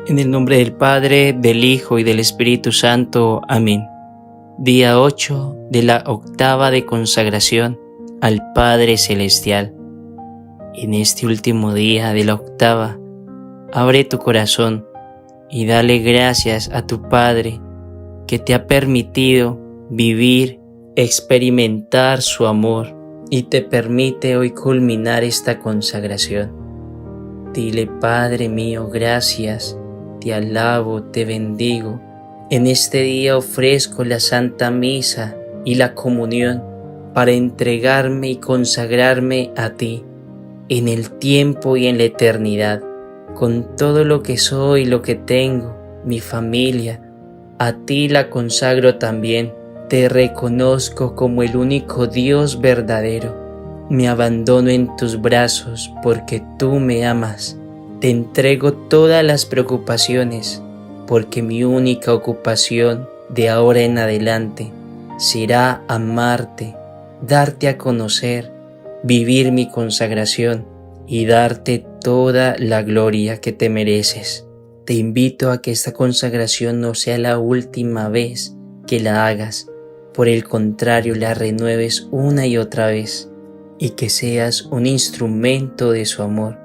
En el nombre del Padre, del Hijo y del Espíritu Santo. Amén. Día 8 de la octava de consagración al Padre Celestial. En este último día de la octava, abre tu corazón y dale gracias a tu Padre que te ha permitido vivir, experimentar su amor y te permite hoy culminar esta consagración. Dile: Padre mío, gracias. Te alabo, te bendigo. En este día ofrezco la Santa Misa y la comunión para entregarme y consagrarme a ti en el tiempo y en la eternidad, con todo lo que soy, lo que tengo, mi familia. A ti la consagro también. Te reconozco como el único Dios verdadero. Me abandono en tus brazos porque tú me amas. Te entrego todas las preocupaciones, porque mi única ocupación de ahora en adelante será amarte, darte a conocer, vivir mi consagración y darte toda la gloria que te mereces. Te invito a que esta consagración no sea la última vez que la hagas, por el contrario, la renueves una y otra vez y que seas un instrumento de su amor,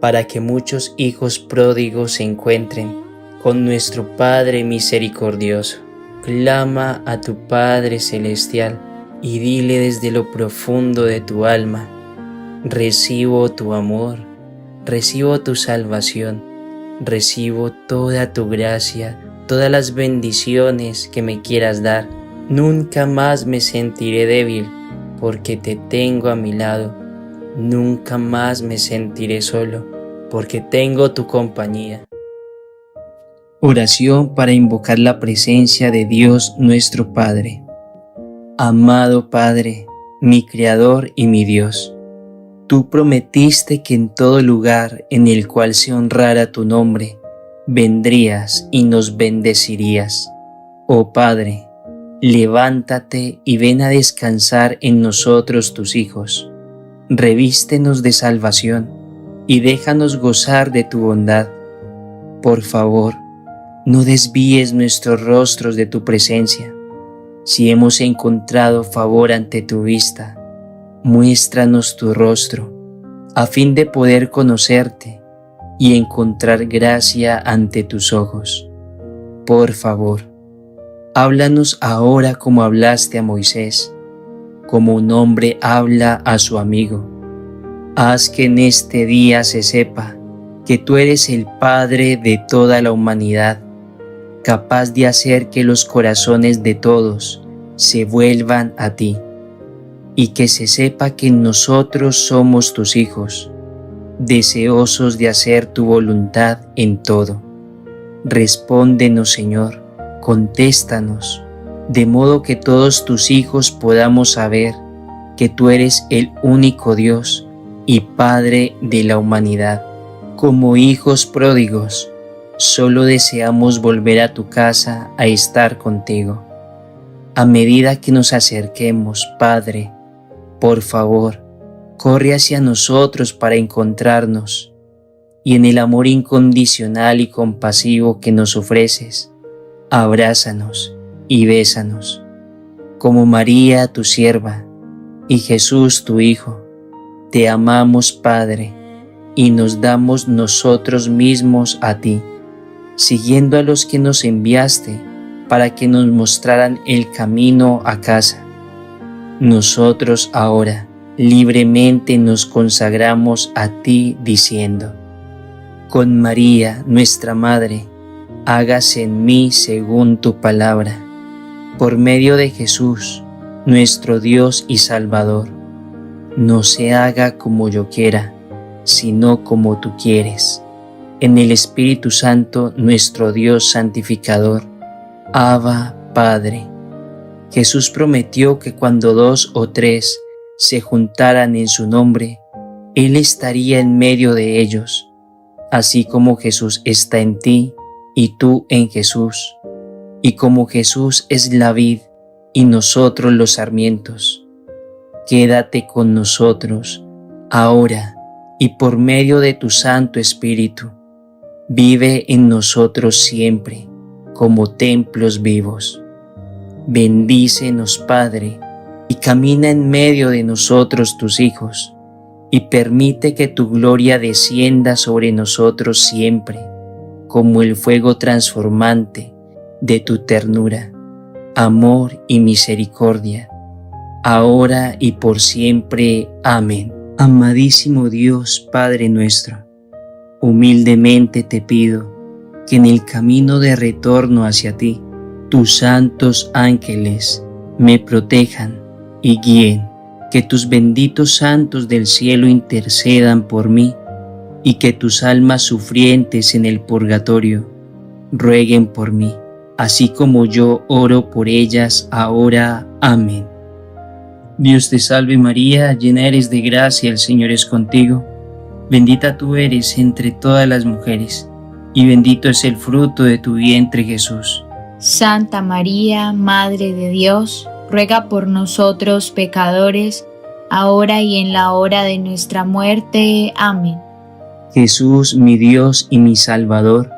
para que muchos hijos pródigos se encuentren con nuestro Padre misericordioso. Clama a tu Padre Celestial y dile desde lo profundo de tu alma: recibo tu amor, recibo tu salvación, recibo toda tu gracia, todas las bendiciones que me quieras dar. Nunca más me sentiré débil porque te tengo a mi lado. Nunca más me sentiré solo, porque tengo tu compañía. Oración para invocar la presencia de Dios nuestro Padre. Amado Padre, mi Creador y mi Dios, tú prometiste que en todo lugar en el cual se honrara tu nombre, vendrías y nos bendecirías. Oh Padre, levántate y ven a descansar en nosotros tus hijos. Revístenos de salvación y déjanos gozar de tu bondad. Por favor, no desvíes nuestros rostros de tu presencia. Si hemos encontrado favor ante tu vista, muéstranos tu rostro, a fin de poder conocerte y encontrar gracia ante tus ojos. Por favor, háblanos ahora como hablaste a Moisés, como un hombre habla a su amigo. Haz que en este día se sepa que tú eres el Padre de toda la humanidad, capaz de hacer que los corazones de todos se vuelvan a ti, y que se sepa que nosotros somos tus hijos, deseosos de hacer tu voluntad en todo. Respóndenos, Señor, contéstanos, de modo que todos tus hijos podamos saber que tú eres el único Dios y Padre de la humanidad. Como hijos pródigos, solo deseamos volver a tu casa a estar contigo. A medida que nos acerquemos, Padre, por favor, corre hacia nosotros para encontrarnos, y en el amor incondicional y compasivo que nos ofreces, abrázanos y bésanos, como María, tu sierva, y Jesús, tu Hijo. Te amamos, Padre, y nos damos nosotros mismos a ti, siguiendo a los que nos enviaste para que nos mostraran el camino a casa. Nosotros ahora libremente nos consagramos a ti diciendo: con María, nuestra Madre, hágase en mí según tu palabra. Por medio de Jesús, nuestro Dios y Salvador, no se haga como yo quiera, sino como tú quieres. En el Espíritu Santo, nuestro Dios santificador. Abba, Padre. Jesús prometió que cuando 2 o 3 se juntaran en su nombre, Él estaría en medio de ellos, así como Jesús está en ti y tú en Jesús, y como Jesús es la vid y nosotros los sarmientos. Quédate con nosotros ahora y por medio de tu Santo Espíritu. vive en nosotros siempre como templos vivos. Bendícenos, Padre, y camina en medio de nosotros tus hijos, y permite que tu gloria descienda sobre nosotros siempre, como el fuego transformante de tu ternura, amor y misericordia, ahora y por siempre. Amén. Amadísimo Dios, Padre nuestro, humildemente te pido que en el camino de retorno hacia ti, tus santos ángeles me protejan y guíen, que tus benditos santos del cielo intercedan por mí y que tus almas sufrientes en el purgatorio rueguen por mí, así como yo oro por ellas ahora. Amén. Dios te salve María, llena eres de gracia, el Señor es contigo. Bendita tú eres entre todas las mujeres, y bendito es el fruto de tu vientre Jesús. Santa María, Madre de Dios, ruega por nosotros pecadores, ahora y en la hora de nuestra muerte. Amén. Jesús, mi Dios y mi Salvador,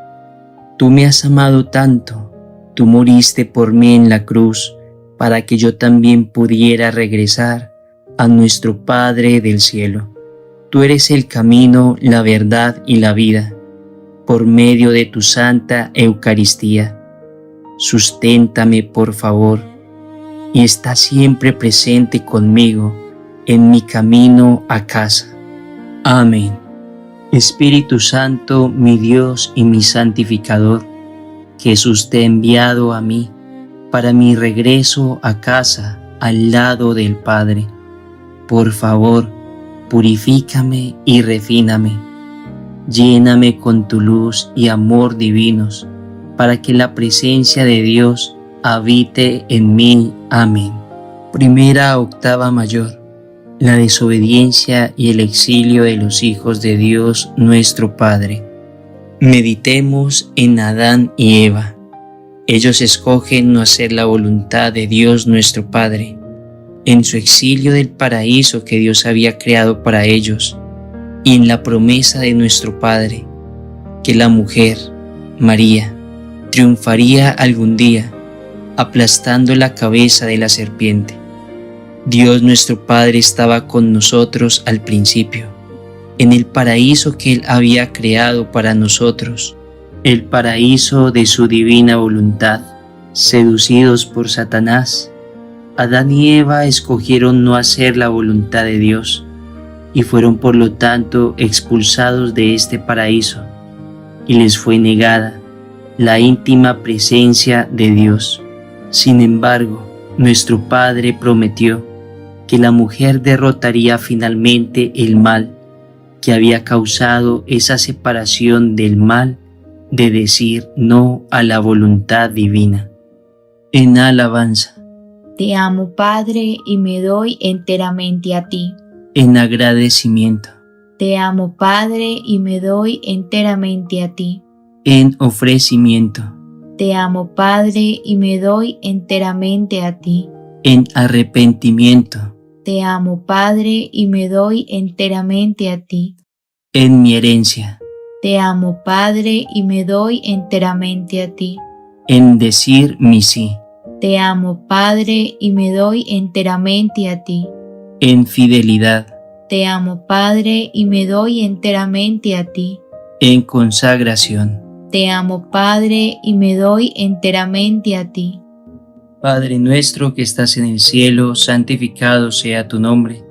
tú me has amado tanto, tú moriste por mí en la cruz, para que yo también pudiera regresar a nuestro Padre del cielo. Tú eres el camino, la verdad y la vida. Por medio de tu Santa Eucaristía, susténtame por favor, y está siempre presente conmigo en mi camino a casa. Amén. Espíritu Santo, mi Dios y mi santificador, Jesús te ha enviado a mí para mi regreso a casa al lado del Padre. Por favor, purifícame y refíname. Lléname con tu luz y amor divinos, para que la presencia de Dios habite en mí. Amén. Primera octava mayor. La desobediencia y el exilio de los hijos de Dios nuestro Padre. Meditemos en Adán y Eva. Ellos escogen no hacer la voluntad de Dios nuestro Padre. En su exilio del paraíso que Dios había creado para ellos, y en la promesa de nuestro Padre, que la mujer, María, triunfaría algún día, aplastando la cabeza de la serpiente. Dios nuestro Padre estaba con nosotros al principio, en el paraíso que Él había creado para nosotros, el paraíso de su divina voluntad. Seducidos por Satanás, Adán y Eva escogieron no hacer la voluntad de Dios y fueron por lo tanto expulsados de este paraíso, y les fue negada la íntima presencia de Dios. Sin embargo, nuestro Padre prometió que la mujer derrotaría finalmente el mal que había causado esa separación del mal de decir no a la voluntad divina. En alabanza. Te amo, Padre, y me doy enteramente a ti. En agradecimiento. Te amo, Padre, y me doy enteramente a ti. En ofrecimiento. Te amo, Padre, y me doy enteramente a ti. En arrepentimiento. Te amo, Padre, y me doy enteramente a ti. En mi herencia. Te amo, Padre, y me doy enteramente a ti. En decir mi sí. Te amo, Padre, y me doy enteramente a ti. En fidelidad. Te amo, Padre, y me doy enteramente a ti. En consagración. Te amo, Padre, y me doy enteramente a ti. Padre nuestro que estás en el cielo, santificado sea tu nombre.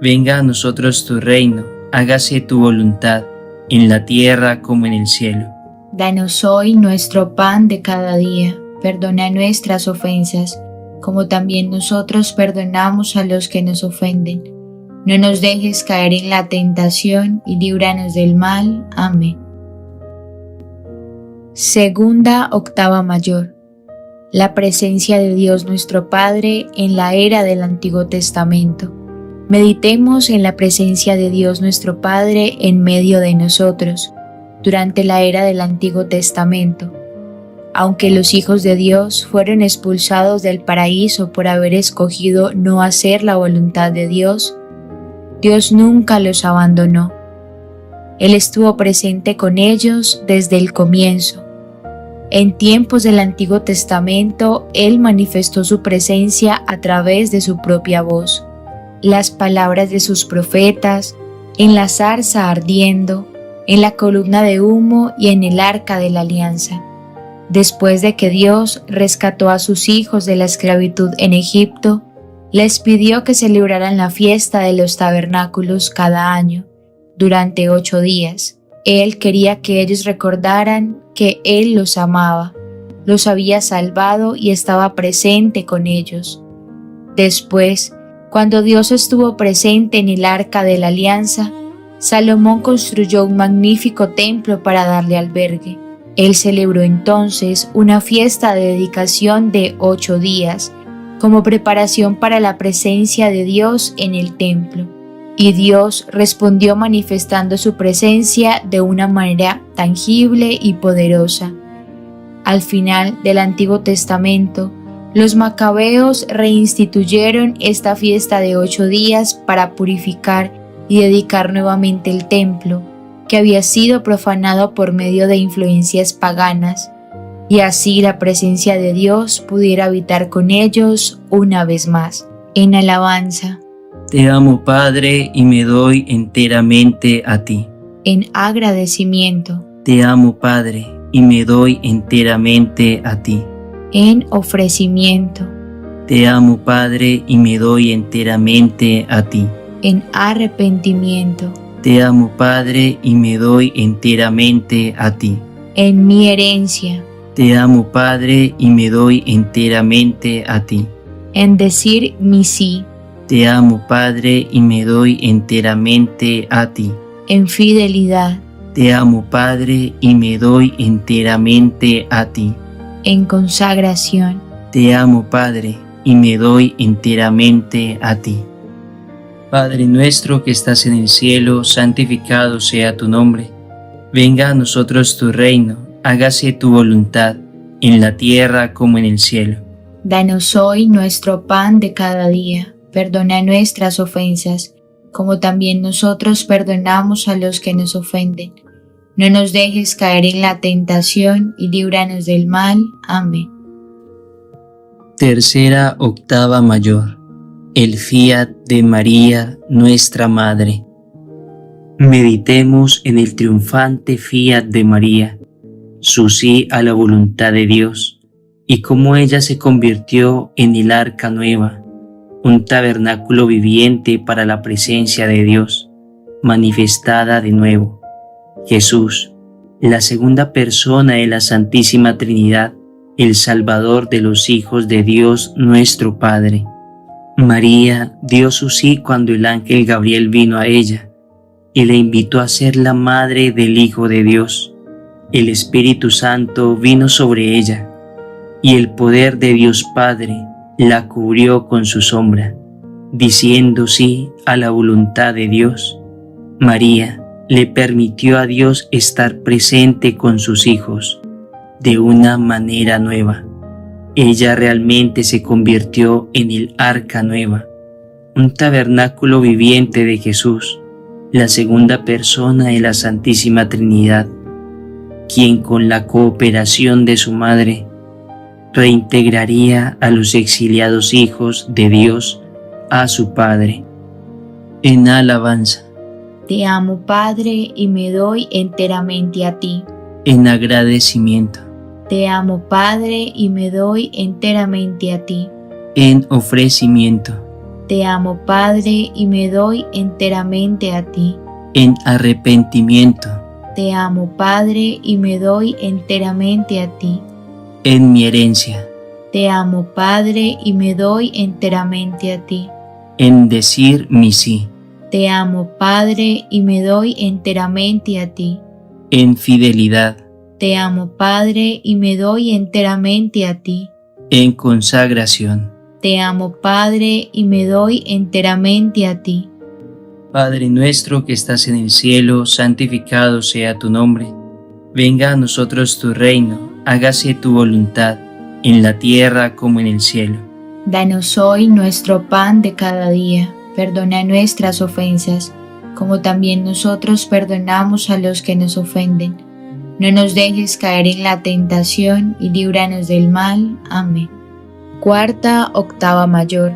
Venga a nosotros tu reino, hágase tu voluntad, en la tierra como en el cielo. Danos hoy nuestro pan de cada día. Perdona nuestras ofensas, como también nosotros perdonamos a los que nos ofenden. No nos dejes caer en la tentación y líbranos del mal. Amén. Segunda octava mayor. La presencia de Dios nuestro Padre en la era del Antiguo Testamento. Meditemos en la presencia de Dios nuestro Padre en medio de nosotros, durante la era del Antiguo Testamento. Aunque los hijos de Dios fueron expulsados del paraíso por haber escogido no hacer la voluntad de Dios, Dios nunca los abandonó. Él estuvo presente con ellos desde el comienzo. En tiempos del Antiguo Testamento, Él manifestó su presencia a través de su propia voz, las palabras de sus profetas, en la zarza ardiendo, en la columna de humo y en el arca de la alianza. Después de que Dios rescató a sus hijos de la esclavitud en Egipto, les pidió que celebraran la fiesta de los tabernáculos cada año, durante 8 días. Él quería que ellos recordaran que Él los amaba, los había salvado y estaba presente con ellos. Después, cuando Dios estuvo presente en el arca de la alianza, Salomón construyó un magnífico templo para darle albergue. Él celebró entonces una fiesta de dedicación de 8 días, como preparación para la presencia de Dios en el templo. Y Dios respondió manifestando su presencia de una manera tangible y poderosa. Al final del Antiguo Testamento, los macabeos reinstituyeron esta fiesta de 8 días para purificar y dedicar nuevamente el templo, que había sido profanado por medio de influencias paganas, y así la presencia de Dios pudiera habitar con ellos una vez más. En alabanza. Te amo, Padre, y me doy enteramente a ti. En agradecimiento. Te amo, Padre, y me doy enteramente a ti. En ofrecimiento. Te amo, Padre, y me doy enteramente a ti. En arrepentimiento. Te amo, Padre, y me doy enteramente a ti. En mi herencia. Te amo, Padre, y me doy enteramente a ti. En decir mi sí. Te amo, Padre, y me doy enteramente a ti. En fidelidad. Te amo, Padre, y me doy enteramente a ti. En consagración. Te amo, Padre, y me doy enteramente a ti. Padre nuestro que estás en el cielo, santificado sea tu nombre. Venga a nosotros tu reino, hágase tu voluntad, en la tierra como en el cielo. Danos hoy nuestro pan de cada día. Perdona nuestras ofensas, como también nosotros perdonamos a los que nos ofenden. No nos dejes caer en la tentación y líbranos del mal. Amén. Tercera octava mayor. El fiat de María, nuestra Madre. Meditemos en el triunfante fiat de María, su sí a la voluntad de Dios, y cómo ella se convirtió en el arca nueva, un tabernáculo viviente para la presencia de Dios, manifestada de nuevo. Jesús, la segunda persona de la Santísima Trinidad, el Salvador de los hijos de Dios nuestro Padre. María dio su sí cuando el ángel Gabriel vino a ella y le invitó a ser la madre del Hijo de Dios. El Espíritu Santo vino sobre ella y el poder de Dios Padre la cubrió con su sombra, diciendo sí a la voluntad de Dios. María le permitió a Dios estar presente con sus hijos de una manera nueva. Ella realmente se convirtió en el arca nueva, un tabernáculo viviente de Jesús, la segunda persona de la Santísima Trinidad, quien con la cooperación de su madre reintegraría a los exiliados hijos de Dios a su Padre. En alabanza. Te amo, Padre, y me doy enteramente a ti. En agradecimiento. Te amo, Padre, y me doy enteramente a ti. En ofrecimiento. Te amo, Padre, y me doy enteramente a ti. En arrepentimiento. Te amo, Padre, y me doy enteramente a ti. En mi herencia. Te amo, Padre, y me doy enteramente a ti. En decir mi sí. Te amo, Padre, y me doy enteramente a ti. En fidelidad. Te amo, Padre, y me doy enteramente a ti. En consagración. Te amo, Padre, y me doy enteramente a ti. Padre nuestro que estás en el cielo, santificado sea tu nombre. Venga a nosotros tu reino, hágase tu voluntad, en la tierra como en el cielo. Danos hoy nuestro pan de cada día. Perdona nuestras ofensas, como también nosotros perdonamos a los que nos ofenden. No nos dejes caer en la tentación y líbranos del mal. Amén. Cuarta octava mayor.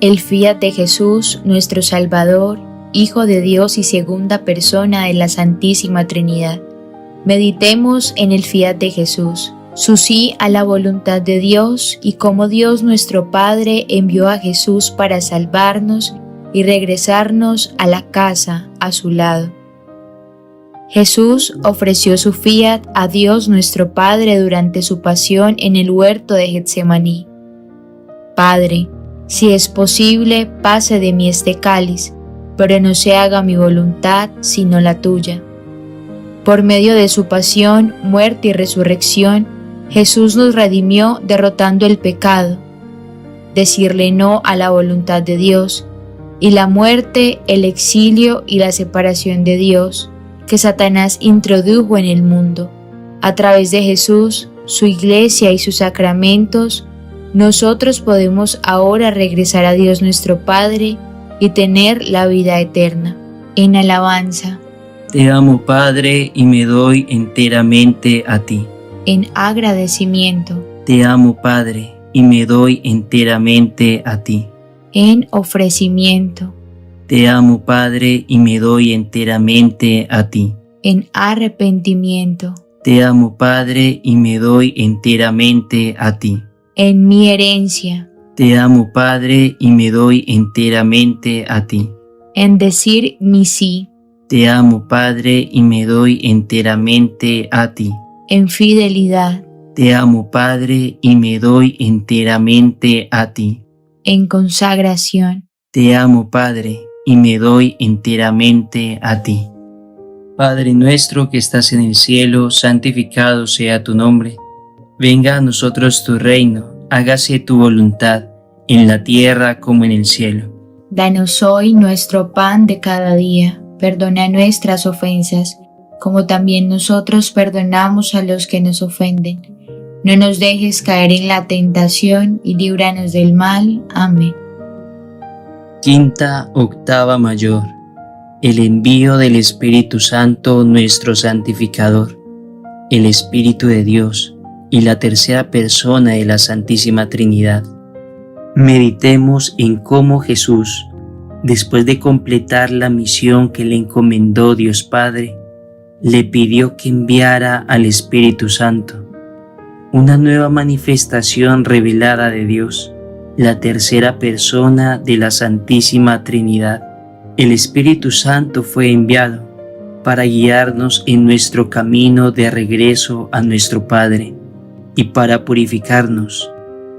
El Fiat de Jesús, nuestro Salvador, Hijo de Dios y segunda persona de la Santísima Trinidad. Meditemos en el Fiat de Jesús, su sí a la voluntad de Dios y cómo Dios nuestro Padre envió a Jesús para salvarnos y regresarnos a la casa a su lado. Jesús ofreció su Fiat a Dios nuestro Padre durante su pasión en el huerto de Getsemaní. Padre, si es posible, pase de mí este cáliz, pero no se haga mi voluntad sino la tuya. Por medio de su pasión, muerte y resurrección, Jesús nos redimió derrotando el pecado, decirle no a la voluntad de Dios, y la muerte, el exilio y la separación de Dios, que Satanás introdujo en el mundo. A través de Jesús, su iglesia y sus sacramentos, nosotros podemos ahora regresar a Dios nuestro Padre y tener la vida eterna. En alabanza. Te amo, Padre, y me doy enteramente a ti. En agradecimiento. Te amo, Padre, y me doy enteramente a ti. En ofrecimiento. Te amo, Padre, y me doy enteramente a ti. En arrepentimiento. Te amo, Padre, y me doy enteramente a ti. En mi herencia. Te amo, Padre, y me doy enteramente a ti. En decir mi sí. Te amo, Padre, y me doy enteramente a ti. En fidelidad. Te amo, Padre, y me doy enteramente a ti. En consagración. Te amo, Padre, y me doy enteramente a ti. Padre nuestro que estás en el cielo, santificado sea tu nombre. Venga a nosotros tu reino, hágase tu voluntad, en la tierra como en el cielo. Danos hoy nuestro pan de cada día. Perdona nuestras ofensas, como también nosotros perdonamos a los que nos ofenden. No nos dejes caer en la tentación y líbranos del mal. Amén. Quinta octava mayor. El envío del Espíritu Santo, nuestro santificador, el Espíritu de Dios y la tercera persona de la Santísima Trinidad. Meditemos en cómo Jesús, después de completar la misión que le encomendó Dios Padre, le pidió que enviara al Espíritu Santo, una nueva manifestación revelada de Dios, la tercera persona de la Santísima Trinidad. El Espíritu Santo fue enviado para guiarnos en nuestro camino de regreso a nuestro Padre y para purificarnos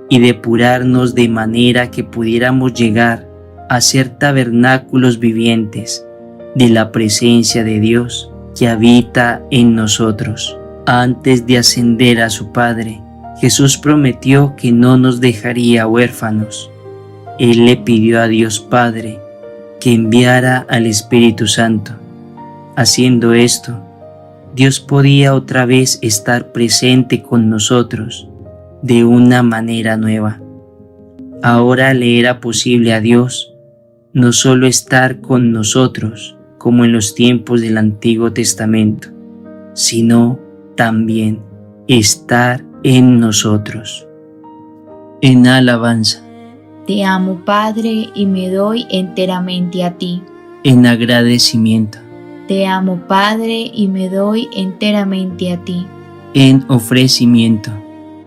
y depurarnos de manera que pudiéramos llegar a ser tabernáculos vivientes de la presencia de Dios que habita en nosotros. Antes de ascender a su Padre, Jesús prometió que no nos dejaría huérfanos. Él le pidió a Dios Padre que enviara al Espíritu Santo. Haciendo esto, Dios podía otra vez estar presente con nosotros de una manera nueva. Ahora le era posible a Dios no solo estar con nosotros como en los tiempos del Antiguo Testamento, sino también estar en nosotros. En alabanza. Te amo, Padre, y me doy enteramente a ti. En agradecimiento. Te amo, Padre, y me doy enteramente a ti. En ofrecimiento.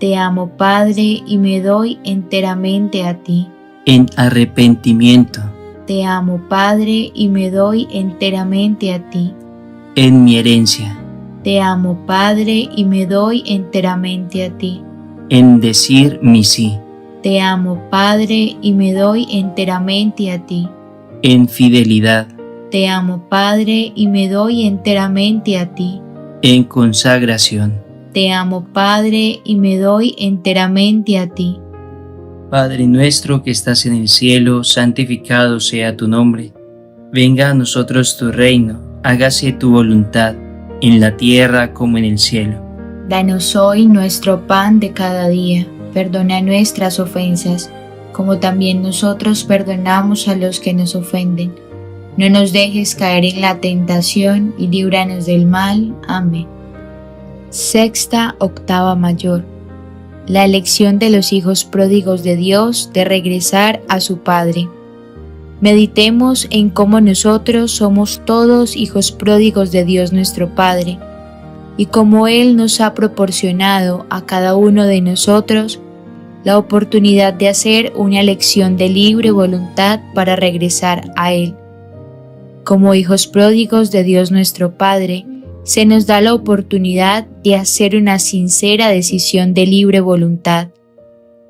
Te amo, Padre, y me doy enteramente a ti. En arrepentimiento. Te amo, Padre, y me doy enteramente a ti. En mi herencia. Te amo, Padre, y me doy enteramente a ti. En decir mi sí. Te amo, Padre, y me doy enteramente a ti. En fidelidad. Te amo, Padre, y me doy enteramente a ti. En consagración. Te amo, Padre, y me doy enteramente a ti. Padre nuestro que estás en el cielo, santificado sea tu nombre. Venga a nosotros tu reino, hágase tu voluntad, en la tierra como en el cielo. Danos hoy nuestro pan de cada día. Perdona nuestras ofensas, como también nosotros perdonamos a los que nos ofenden. No nos dejes caer en la tentación y líbranos del mal. Amén. Sexta octava mayor. La elección de los hijos pródigos de Dios de regresar a su Padre. Meditemos en cómo nosotros somos todos hijos pródigos de Dios nuestro Padre, y cómo Él nos ha proporcionado a cada uno de nosotros la oportunidad de hacer una elección de libre voluntad para regresar a Él. Como hijos pródigos de Dios nuestro Padre, se nos da la oportunidad de hacer una sincera decisión de libre voluntad,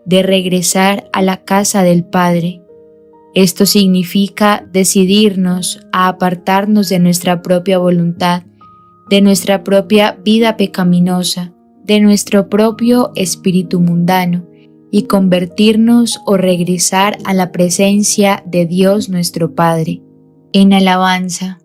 de regresar a la casa del Padre. Esto significa decidirnos a apartarnos de nuestra propia voluntad, de nuestra propia vida pecaminosa, de nuestro propio espíritu mundano, y convertirnos o regresar a la presencia de Dios nuestro Padre. En alabanza.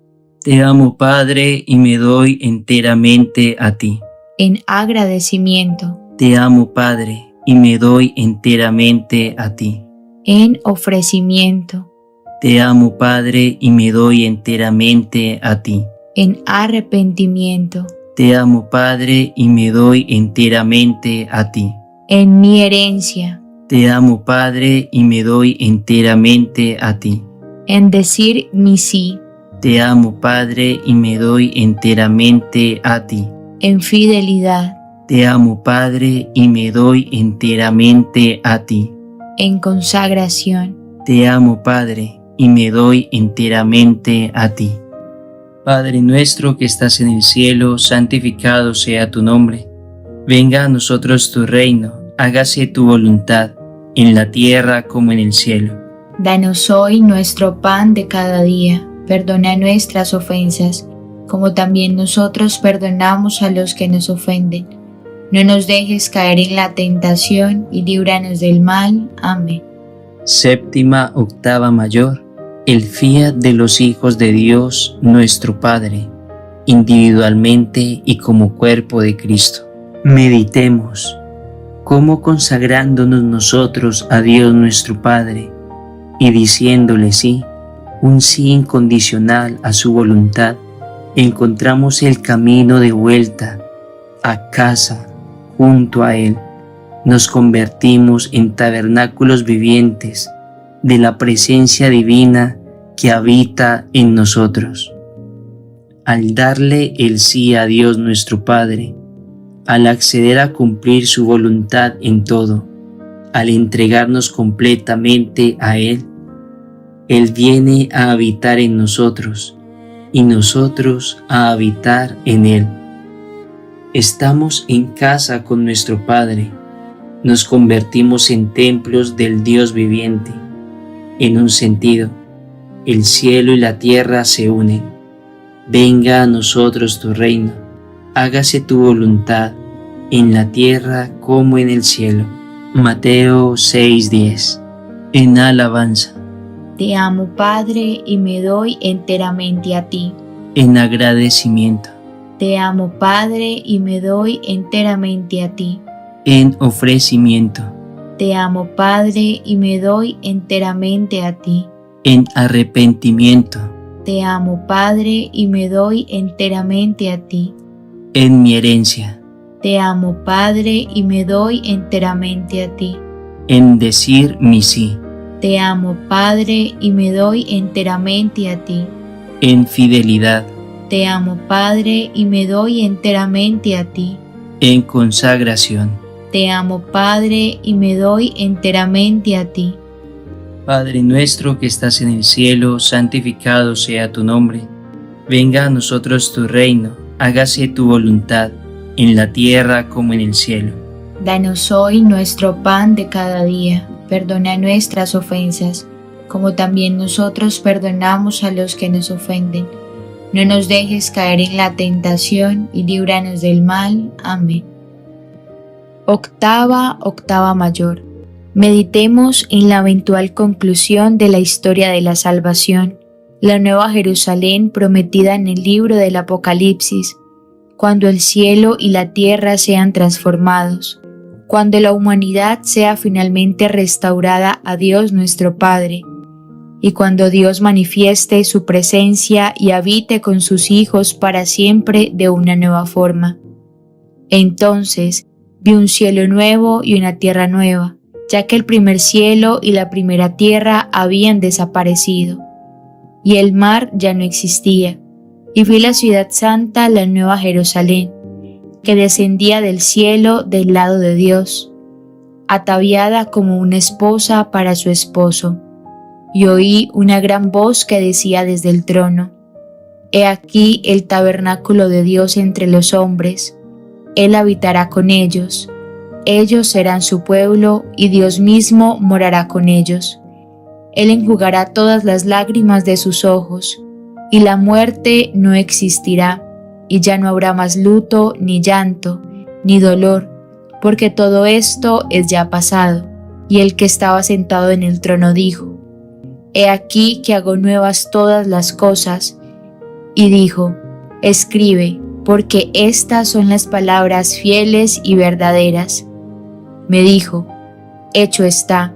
Te amo, Padre, y me doy enteramente a ti. En agradecimiento. Te amo, Padre, y me doy enteramente a ti. En ofrecimiento. Te amo, Padre, y me doy enteramente a ti. En arrepentimiento. Te amo, Padre, y me doy enteramente a ti. En mi herencia. Te amo, Padre, y me doy enteramente a ti. En decir mi sí. Te amo, Padre, y me doy enteramente a ti. En fidelidad. Te amo, Padre, y me doy enteramente a ti. En consagración. Te amo, Padre, y me doy enteramente a ti. Padre nuestro que estás en el cielo, santificado sea tu nombre. Venga a nosotros tu reino, hágase tu voluntad, en la tierra como en el cielo. Danos hoy nuestro pan de cada día. Perdona nuestras ofensas, como también nosotros perdonamos a los que nos ofenden. No nos dejes caer en la tentación y líbranos del mal. Amén. Séptima octava mayor. El fiat de los hijos de Dios nuestro Padre, individualmente y como cuerpo de Cristo. Meditemos cómo consagrándonos nosotros a Dios nuestro Padre y diciéndole sí, un sí incondicional a su voluntad, encontramos el camino de vuelta a casa junto a Él. Nos convertimos en tabernáculos vivientes de la presencia divina que habita en nosotros. Al darle el sí a Dios nuestro Padre, al acceder a cumplir su voluntad en todo, al entregarnos completamente a Él, Él viene a habitar en nosotros y nosotros a habitar en Él. Estamos en casa con nuestro Padre, nos convertimos en templos del Dios viviente. En un sentido, el cielo y la tierra se unen. Venga a nosotros tu reino, hágase tu voluntad, en la tierra como en el cielo. Mateo 6:10. En alabanza. Te amo, Padre, y me doy enteramente a ti. En agradecimiento. Te amo, Padre, y me doy enteramente a ti. En ofrecimiento. Te amo, Padre, y me doy enteramente a ti. En arrepentimiento. Te amo, Padre, y me doy enteramente a ti. En mi herencia. Te amo, Padre, y me doy enteramente a ti. En decir mi sí. Te amo, Padre, y me doy enteramente a ti. En fidelidad. Te amo, Padre, y me doy enteramente a ti. En consagración. Te amo, Padre, y me doy enteramente a ti. Padre nuestro que estás en el cielo, santificado sea tu nombre. Venga a nosotros tu reino, hágase tu voluntad, en la tierra como en el cielo. Danos hoy nuestro pan de cada día. Perdona nuestras ofensas, como también nosotros perdonamos a los que nos ofenden. No nos dejes caer en la tentación y líbranos del mal. Amén. Octava mayor. Meditemos en la eventual conclusión de la historia de la salvación, la nueva Jerusalén prometida en el libro del Apocalipsis, cuando el cielo y la tierra sean transformados, cuando la humanidad sea finalmente restaurada a Dios nuestro Padre, y cuando Dios manifieste su presencia y habite con sus hijos para siempre de una nueva forma. Entonces vi un cielo nuevo y una tierra nueva, ya que el primer cielo y la primera tierra habían desaparecido, y el mar ya no existía. Y vi la ciudad santa, la nueva Jerusalén, que descendía del cielo del lado de Dios, ataviada como una esposa para su esposo. Y oí una gran voz que decía desde el trono: He aquí el tabernáculo de Dios entre los hombres. Él habitará con ellos. Ellos serán su pueblo y Dios mismo morará con ellos. Él enjugará todas las lágrimas de sus ojos, y la muerte no existirá, y ya no habrá más luto, ni llanto, ni dolor, porque todo esto es ya pasado. Y el que estaba sentado en el trono dijo: He aquí que hago nuevas todas las cosas. Y dijo: Escribe, porque estas son las palabras fieles y verdaderas. Me dijo: Hecho está.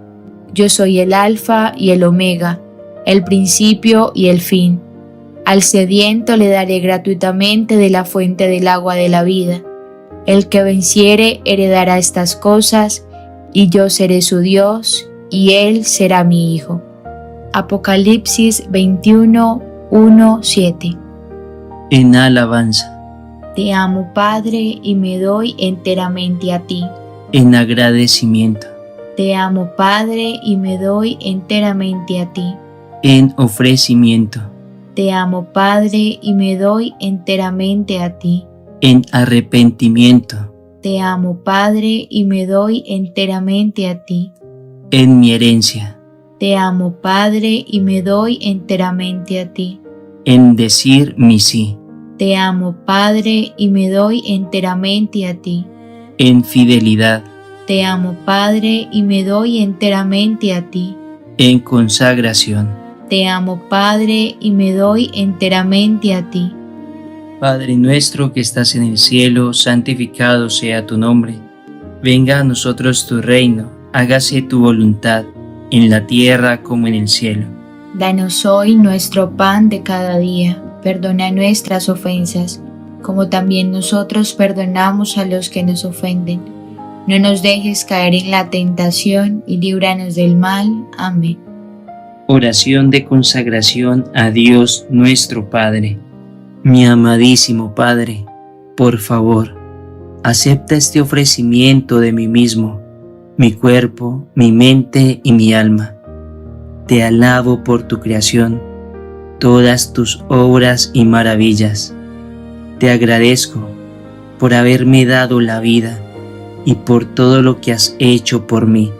Yo soy el Alfa y el Omega, el principio y el fin. Al sediento le daré gratuitamente de la fuente del agua de la vida. El que venciere heredará estas cosas, y yo seré su Dios, y él será mi hijo. Apocalipsis 21, 1, 7. En alabanza. Te amo, Padre, y me doy enteramente a ti. En agradecimiento. Te amo, Padre, y me doy enteramente a ti. En ofrecimiento. Te amo, Padre, y me doy enteramente a ti. En arrepentimiento. Te amo, Padre, y me doy enteramente a ti. En mi herencia. Te amo, Padre, y me doy enteramente a ti. En decir mi sí. Te amo, Padre, y me doy enteramente a ti. En fidelidad. Te amo, Padre, y me doy enteramente a ti. En consagración. Te amo, Padre, y me doy enteramente a ti. Padre nuestro que estás en el cielo, santificado sea tu nombre. Venga a nosotros tu reino, hágase tu voluntad, en la tierra como en el cielo. Danos hoy nuestro pan de cada día. Perdona nuestras ofensas, como también nosotros perdonamos a los que nos ofenden. No nos dejes caer en la tentación y líbranos del mal. Amén. Oración de consagración a Dios nuestro Padre. Mi amadísimo Padre, por favor, acepta este ofrecimiento de mí mismo, mi cuerpo, mi mente y mi alma. Te alabo por tu creación, todas tus obras y maravillas. Te agradezco por haberme dado la vida y por todo lo que has hecho por mí.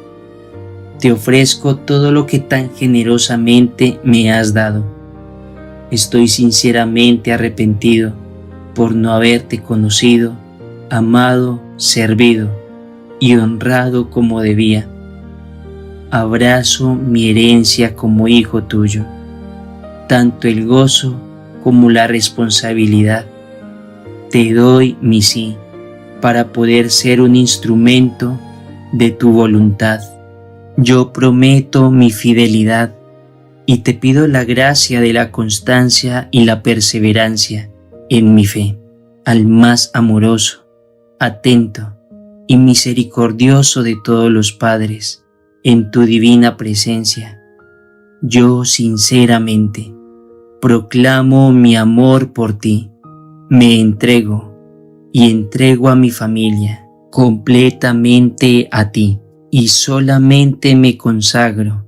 Te ofrezco todo lo que tan generosamente me has dado. Estoy sinceramente arrepentido por no haberte conocido, amado, servido y honrado como debía. Abrazo mi herencia como hijo tuyo, tanto el gozo como la responsabilidad. Te doy mi sí para poder ser un instrumento de tu voluntad. Yo prometo mi fidelidad y te pido la gracia de la constancia y la perseverancia en mi fe, al más amoroso, atento y misericordioso de todos los padres, en tu divina presencia. Yo sinceramente proclamo mi amor por ti, me entrego y entrego a mi familia completamente a ti, y solamente me consagro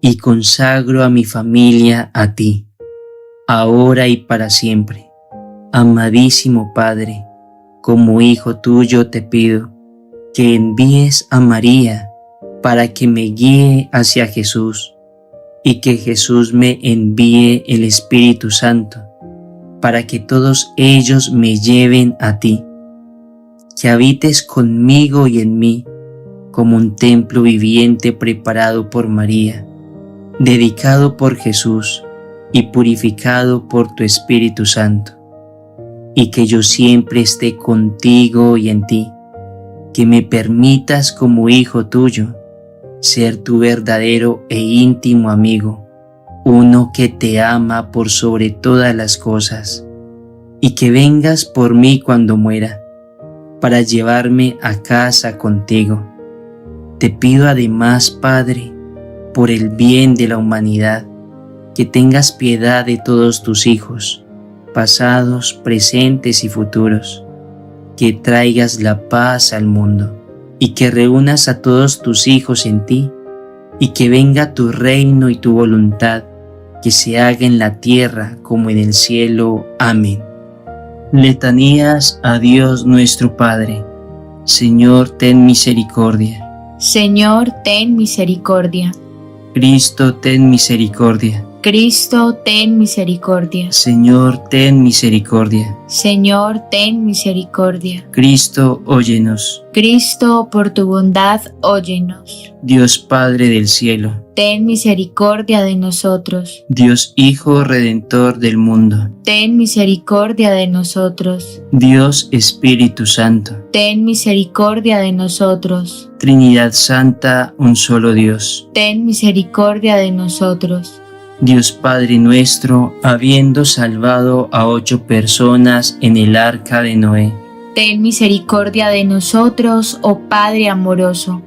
y consagro a mi familia a ti, ahora y para siempre. Amadísimo Padre, como hijo tuyo te pido que envíes a María para que me guíe hacia Jesús, y que Jesús me envíe el Espíritu Santo para que todos ellos me lleven a ti, que habites conmigo y en mí como un templo viviente preparado por María, dedicado por Jesús y purificado por tu Espíritu Santo, y que yo siempre esté contigo y en ti, que me permitas como hijo tuyo ser tu verdadero e íntimo amigo, uno que te ama por sobre todas las cosas, y que vengas por mí cuando muera, para llevarme a casa contigo. Te pido además, Padre, por el bien de la humanidad, que tengas piedad de todos tus hijos, pasados, presentes y futuros, que traigas la paz al mundo, y que reúnas a todos tus hijos en ti, y que venga tu reino y tu voluntad, que se haga en la tierra como en el cielo. Amén. Letanías a Dios nuestro Padre. Señor, ten misericordia. Señor, ten misericordia. Cristo, ten misericordia. Cristo, ten misericordia. Señor, ten misericordia. Señor, ten misericordia. Cristo, óyenos. Cristo, por tu bondad, óyenos. Dios Padre del cielo. Ten misericordia de nosotros. Dios Hijo Redentor del mundo. Ten misericordia de nosotros. Dios Espíritu Santo. Ten misericordia de nosotros. Trinidad Santa, un solo Dios. Ten misericordia de nosotros. Dios Padre nuestro, habiendo salvado a 8 personas en el arca de Noé. Ten misericordia de nosotros, oh Padre amoroso.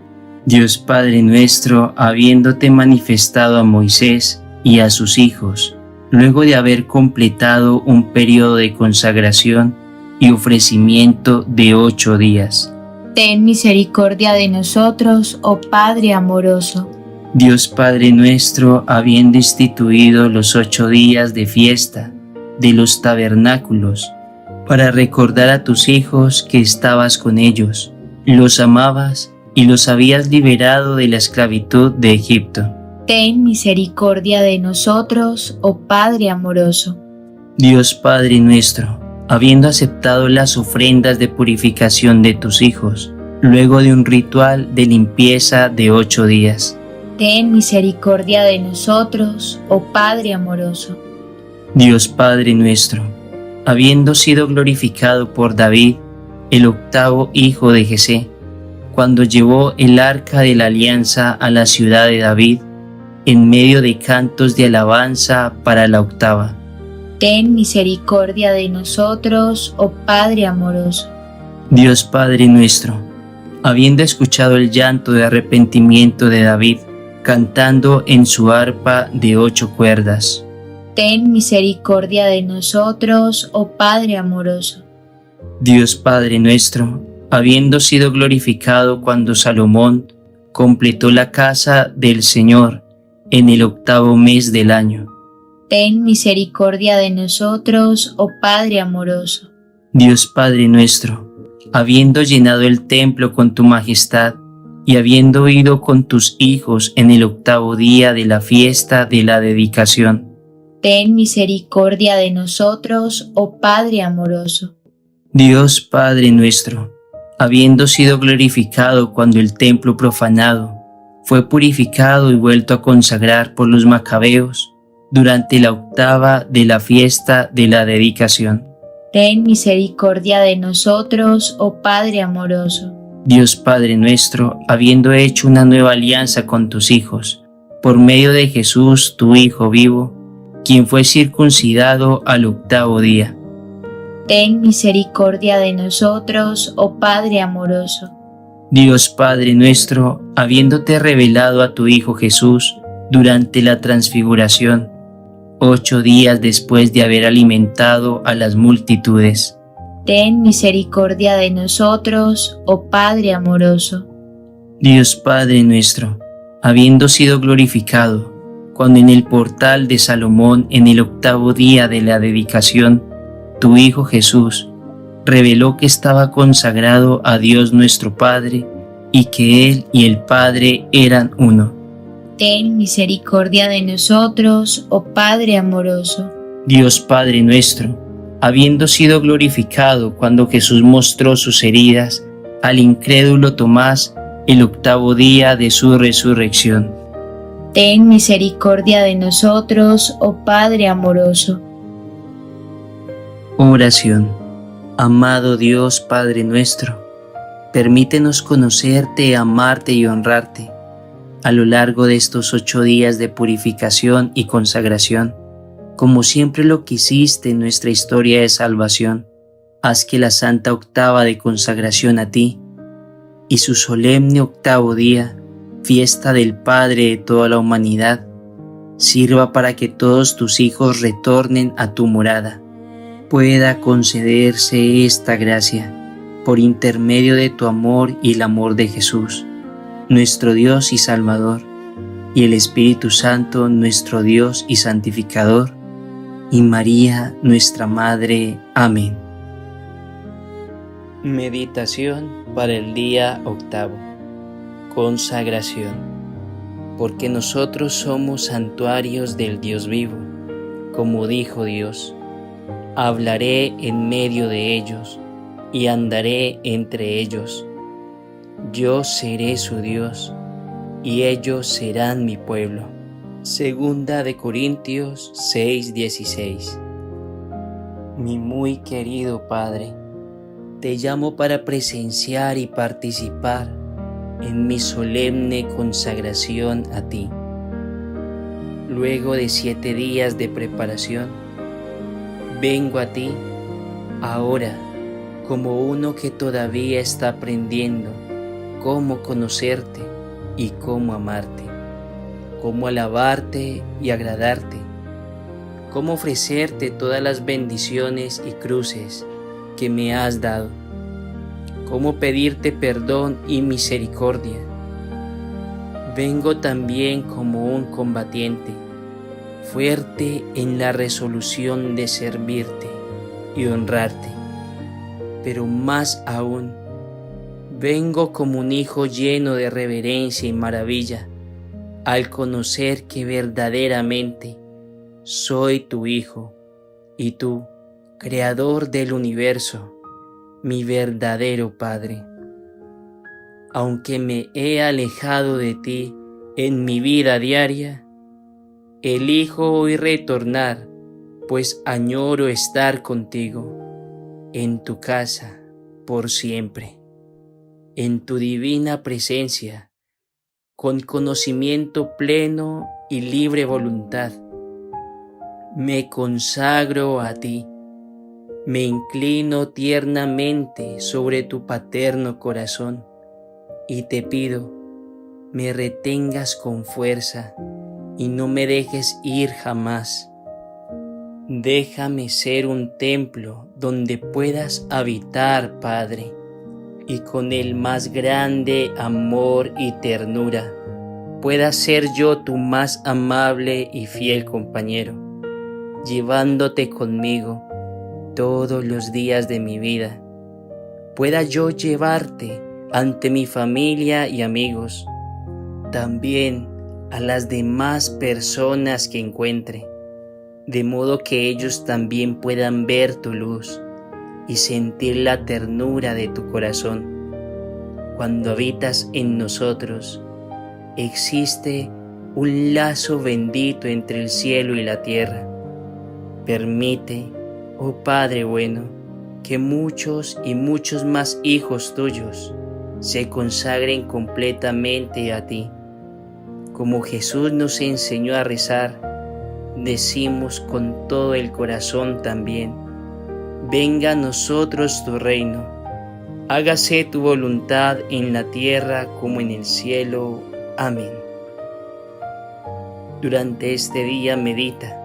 Dios Padre nuestro, habiéndote manifestado a Moisés y a sus hijos, luego de haber completado un periodo de consagración y ofrecimiento de 8 días. Ten misericordia de nosotros, oh Padre amoroso. Dios Padre nuestro, habiendo instituido los 8 días de fiesta de los tabernáculos, para recordar a tus hijos que estabas con ellos, los amabas y los habías liberado de la esclavitud de Egipto. Ten misericordia de nosotros, oh Padre amoroso. Dios Padre nuestro, habiendo aceptado las ofrendas de purificación de tus hijos, luego de un ritual de limpieza de 8 días. Ten misericordia de nosotros, oh Padre amoroso. Dios Padre nuestro, habiendo sido glorificado por David, el 8º hijo de Jesé, cuando llevó el arca de la alianza a la ciudad de David, en medio de cantos de alabanza para la 8ª. Ten misericordia de nosotros, oh Padre amoroso. Dios Padre nuestro, habiendo escuchado el llanto de arrepentimiento de David, cantando en su arpa de 8 cuerdas. Ten misericordia de nosotros, oh Padre amoroso. Dios Padre nuestro, habiendo sido glorificado cuando Salomón completó la casa del Señor en el 8º mes del año. Ten misericordia de nosotros, oh Padre amoroso. Dios Padre nuestro, habiendo llenado el templo con tu majestad, y habiendo ido con tus hijos en el 8º día de la fiesta de la dedicación. Ten misericordia de nosotros, oh Padre amoroso. Dios Padre nuestro, habiendo sido glorificado cuando el templo profanado fue purificado y vuelto a consagrar por los macabeos durante la 8ª de la fiesta de la dedicación. Ten misericordia de nosotros, oh Padre amoroso. Dios Padre nuestro, habiendo hecho una nueva alianza con tus hijos, por medio de Jesús, tu Hijo vivo, quien fue circuncidado al 8º día. Ten misericordia de nosotros, oh Padre amoroso. Dios Padre nuestro, habiéndote revelado a tu Hijo Jesús durante la transfiguración, 8 días después de haber alimentado a las multitudes. Ten misericordia de nosotros, oh Padre amoroso. Dios Padre nuestro, habiendo sido glorificado, cuando en el portal de Salomón en el 8º día de la dedicación, tu Hijo Jesús reveló que estaba consagrado a Dios nuestro Padre y que Él y el Padre eran uno. Ten misericordia de nosotros, oh Padre amoroso. Dios Padre nuestro, habiendo sido glorificado cuando Jesús mostró sus heridas al incrédulo Tomás el 8º día de su resurrección. Ten misericordia de nosotros, oh Padre amoroso. Oración. Amado Dios Padre nuestro, permítenos conocerte, amarte y honrarte, a lo largo de estos 8 días de purificación y consagración, como siempre lo quisiste en nuestra historia de salvación. Haz que la santa octava de consagración a ti y su solemne octavo día, fiesta del Padre de toda la humanidad, sirva para que todos tus hijos retornen a tu morada. Pueda concederse esta gracia por intermedio de tu amor y el amor de Jesús, nuestro Dios y Salvador, y el Espíritu Santo, nuestro Dios y santificador, y María, nuestra Madre. Amén. Meditación para el día octavo. Consagración. Porque nosotros somos santuarios del Dios vivo, como dijo Dios: hablaré en medio de ellos y andaré entre ellos. Yo seré su Dios y ellos serán mi pueblo. Segunda de Corintios 6:16. Mi muy querido Padre, te llamo para presenciar y participar en mi solemne consagración a ti. Luego de 7 días de preparación, vengo a ti ahora como uno que todavía está aprendiendo cómo conocerte y cómo amarte, cómo alabarte y agradarte, cómo ofrecerte todas las bendiciones y cruces que me has dado, cómo pedirte perdón y misericordia. Vengo también como un combatiente, fuerte en la resolución de servirte y honrarte, pero más aún, vengo como un hijo lleno de reverencia y maravilla al conocer que verdaderamente soy tu hijo y tú, creador del universo, mi verdadero Padre. Aunque me he alejado de ti en mi vida diaria, elijo hoy retornar, pues añoro estar contigo, en tu casa, por siempre, en tu divina presencia, con conocimiento pleno y libre voluntad. Me consagro a ti, me inclino tiernamente sobre tu paterno corazón y te pido, me retengas con fuerza y no me dejes ir jamás. Déjame ser un templo donde puedas habitar, Padre, y con el más grande amor y ternura pueda ser yo tu más amable y fiel compañero, llevándote conmigo todos los días de mi vida. Pueda yo llevarte ante mi familia y amigos, también a las demás personas que encuentre, de modo que ellos también puedan ver tu luz y sentir la ternura de tu corazón. Cuando habitas en nosotros, existe un lazo bendito entre el cielo y la tierra. Permite, oh Padre bueno, que muchos y muchos más hijos tuyos se consagren completamente a ti. Como Jesús nos enseñó a rezar, decimos con todo el corazón también: venga a nosotros tu reino, hágase tu voluntad en la tierra como en el cielo. Amén. Durante este día medita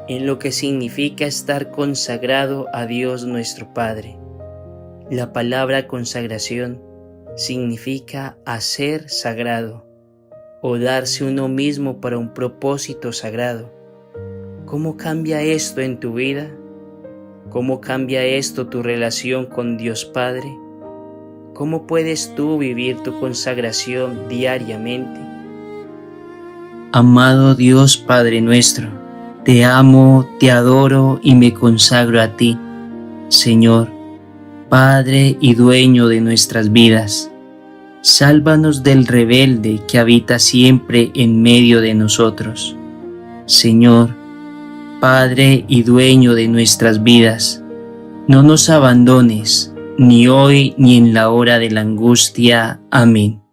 en lo que significa estar consagrado a Dios nuestro Padre. La palabra consagración significa hacer sagrado o darse uno mismo para un propósito sagrado. ¿Cómo cambia esto en tu vida? ¿Cómo cambia esto tu relación con Dios Padre? ¿Cómo puedes tú vivir tu consagración diariamente? Amado Dios Padre nuestro, te amo, te adoro y me consagro a ti, Señor, Padre y dueño de nuestras vidas. Sálvanos del rebelde que habita siempre en medio de nosotros. Señor, Padre y dueño de nuestras vidas, no nos abandones, ni hoy ni en la hora de la angustia. Amén.